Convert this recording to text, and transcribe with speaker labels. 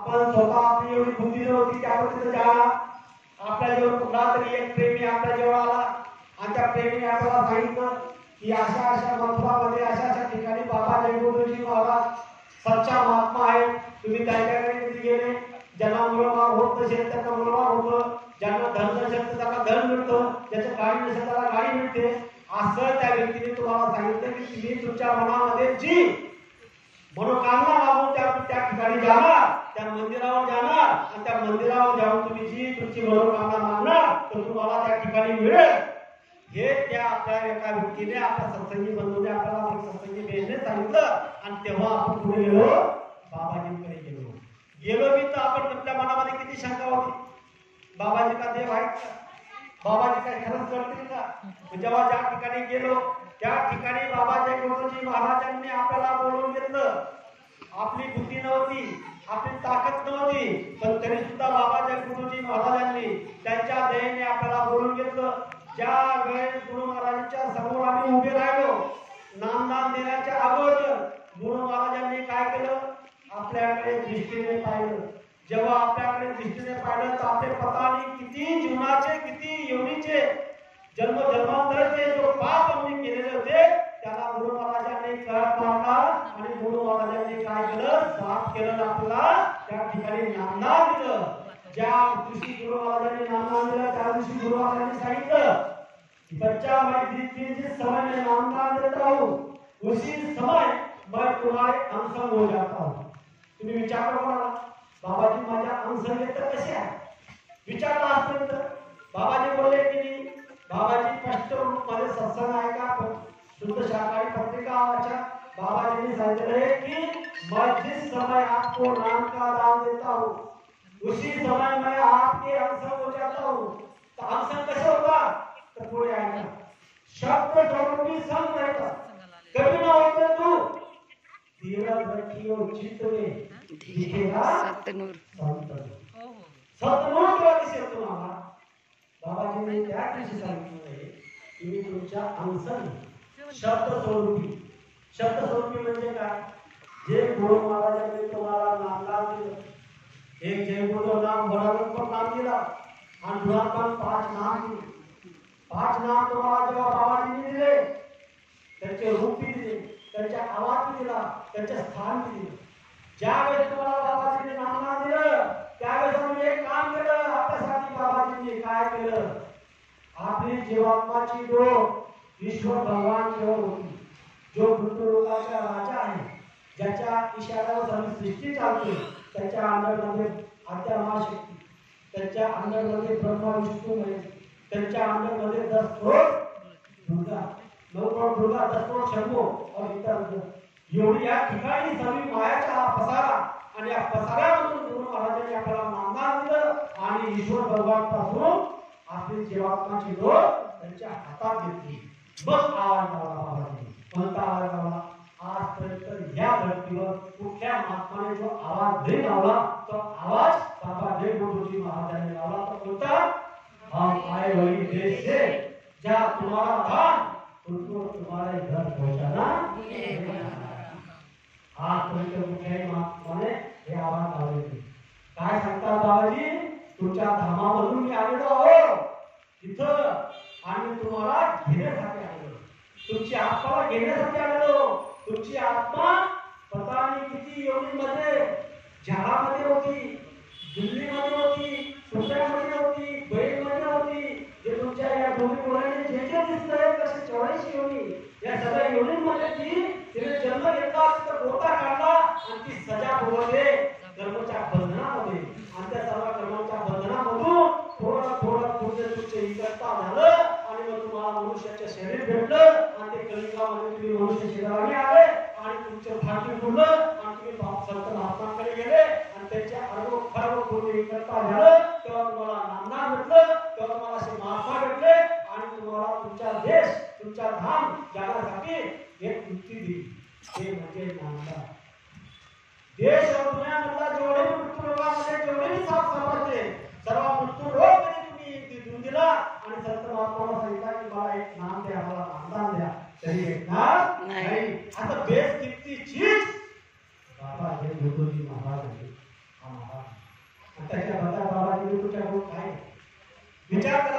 Speaker 1: आपण स्वतः आपली एवढी बुद्धी नव्हती त्यावर तिथे जाणार. आपल्या जेव्हा कुठला तरी एक प्रेमी आपल्या जेव्हा आला आणि त्या प्रेमीने आपल्याला सांगितलं की अशा अशा मथुरामध्ये अशा अशा ठिकाणी बाबा जयगुरुजी महाराज सच्चा महात्मा आहे, तुम्ही त्यांच्याकडे कधी गेले, ज्यांना मुलबाळ होत नसेल त्यांना मुलबाळ होतं, ज्यांना धन नसेल तर त्यांना धन मिळतं, ज्याच्या गाडी नसेल त्याला गाडी मिळते. असं त्या व्यक्तीने तुम्हाला सांगितलं की तुम्ही तुमच्या मनामध्ये जी मनोकामना मागून त्या ठिकाणी जाणार, त्या मंदिरावर जाणार आणि त्या मंदिरावर जाऊन तुम्ही जी तुमची मनोकामना मागणार तर तुम्हाला त्या ठिकाणी मिळेल. हे त्या आपल्या एका व्यक्तीने आपल्या सत्संगी बंधूने आपल्याला सत्संगी बेनने सांगितलं आणि तेव्हा आपण पुढे गेलो, बाबाजींकडे गेलो मी तर आपण आपल्या मनामध्ये किती शंका होती, बाबाजी का देव आहेत का, बाबाजी काय खरंच करतील का. जेव्हा ज्या ठिकाणी गेलो त्या ठिकाणी बाबा जयगुरुजी महाराजांनी आपल्याला बोलवून घेतलं. आपली बुद्धी नव्हती, आपली ताकद नव्हती, पण तरी सुद्धा बाबा जयगुरुजी महाराजांनी त्यांच्या दयेने आपल्याला बोलवून घेतलं. ज्या वेळेस गुरु महाराजांच्या समोर आम्ही उभे राहिलो, नामदान देण्याच्या अगोदर गुरु महाराजांनी काय केलं, आपल्याकडे दृष्टीने पाहिलं. जेव्हा आपल्याकडे दृष्टीने पाहिलं तर आपले पतानी किती जीवनाचे किती योनीचे जन्म जन्मांतराचे जो पाप आम्ही केलेले होते त्याला गुरु महाराजांनी कळत मारला आणि गुरु महाराजांनी काय केलं, साफ केलं, आपल्याला त्या ठिकाणी नामदान दिलं. ज्या दिवशी गुरु महाराजांनी नामदान दिलं त्या दिवशी गुरु महाराजांनी सांगितलं, बच्चा मैं जिस समय में नामदान देता हूँ उसी समय मैं तुम्हारे अंशम हो जाता हूँ. तुम्ही विचार करा बाबाजी माझ्या अंशम येतात कसे आहे, विचारला असतं तर बाबाजी बोलले की बाबाजी स्पष्ट रूप मध्ये सत्संग आहे का शुद्ध शाकाहारी पत्रिका वाचा. बाबाजी ने सांगितले की मैं जिस समय आपको नाम का दान देता हूँ उसी समय मैं आपके अंश हो जाता हूँ. तो अंश कैसे होगा तो पुढे आएगा शब्द स्वरूपी संत रहेगा, कभी ना होते तू धीरज रखियो चित्त में दिखेगा सतनूर. सतनूर किंवा दिसेल तुम्हाला. बाबाजींनी त्या दिवशी सांगितलं की मी तुमच्या अंशाने शब्द स्वरूपी. शब्द स्वरूपी म्हणजे काय, जे गुरु महाराजांनी तुम्हाला नामदान दिलं, एक जयगुरु नाम बरोबर पण नाम दिला आणि दुरात्मा 5 नाम दिले. 5 नाम तुम्हाला जेव्हा बाबाजींनी दिले त्यांचे रूप दिले, त्यांच्या आवाज दिला, त्यांचे स्थान दिले. ज्यावेळेस तुम्हाला बाबाजींनी नामदान दिलं त्यावेळेस आम्ही एक काम केलं आपल्यासाठी. बाबाजींनी काय केलं, आपली जीवात्माची डोक ईश्वर भगवान केवळ होती, जो मृत्यूलोकाचा राजा आहे, ज्याच्या इशाऱ्यावर सर्व सृष्टी चालते, त्याच्या अंडरमध्ये आद्यामाशक्ती, त्याच्या अंडरमध्ये ब्रह्मा विष्णू महेश, त्यांच्या अंडरमध्ये 10 करोड दुर्गा, 9 करोड दुर्गा, 10 करोड शंभू और इतर एवढी या ठिकाणी सगळी मायाचा हा पसारा आणि या पसाऱ्यामधून गुरु महाराजांनी आपल्याला नामदान दिलं आणि ईश्वर भगवान पासून आपली जीवात्माची डोक त्यांच्या हातात घेतली. मग आवाज लावला बाबांनी. कोणता आवाज लावला, आजपर्यंत या धर्तीवर कुठल्या महात्माने जो आवाज नाही लावला तो आवाज बाबा जयगुरुजी महाराजांनी लावला. तो कोणता, हम आए वही देश से जहाँ तुम्हारा धाम उनको तुम्हारे घर पहुंचाना. आजपर्यंत कुठल्याही महात्माने हे आवाज लावले. काय सांगतात बाबाजी, तुमच्या धामामधून मी आलेलो आहो इथं आणि तुम्हाला घेण्यासाठी आलेलो, तुमची आत्मा घेण्यासाठी आलेलो. तुमची आत्मा पता नाही किती योनीमध्ये, झाडामध्ये होती, दिल्लीमध्ये होती, सुट्यामध्ये होती, बैलमध्ये होती. जे तुमच्या या दोन्ही डोळ्याने जे जे दिसतंय कसे 84 योनी, या सगळ्या योनींमध्ये तिने जन्म घेतला, तिचा गोता काढला आणि ती सजा भोगवते कर्माच्या बंधनामध्ये. आणि त्या सर्व कर्माच्या बंधनामधून थोडं थोडं पुढे तुमचे विकसता झालं आणि मग तुम्हाला मनुष्याचे शरीर भेटलं आणि ते कलिकामध्ये तुम्ही मनुष्य शरीराने आले आणि तुमचं भाग्य फुललं आणि तुम्ही संत महात्मांकडे गेले आणि त्यांच्या खर्व पूर्ण विकसता झालं. तेव्हा तुम्हाला नामदान भेटलं, तेव्हा तुम्हाला असे महात्मा भेटले आणि तुम्हाला तुमचा देश, तुमचा धाम जाण्यासाठी एक युक्ती दिली, ते म्हणजे नामदान. देश और दुनियामधला जेवढे मृत्यूरोगामध्ये जेवढे साप सापडते सर्व मृत्यूरोग तुम्ही देऊन दिला आणि संत महात्माला सांगितलं की मला एक नाम द्या, मला नामदान द्या, तरी एक नाम नाही. आता बेस किती चीज बाबा हे गुरुजी महाराज होते. विचार करा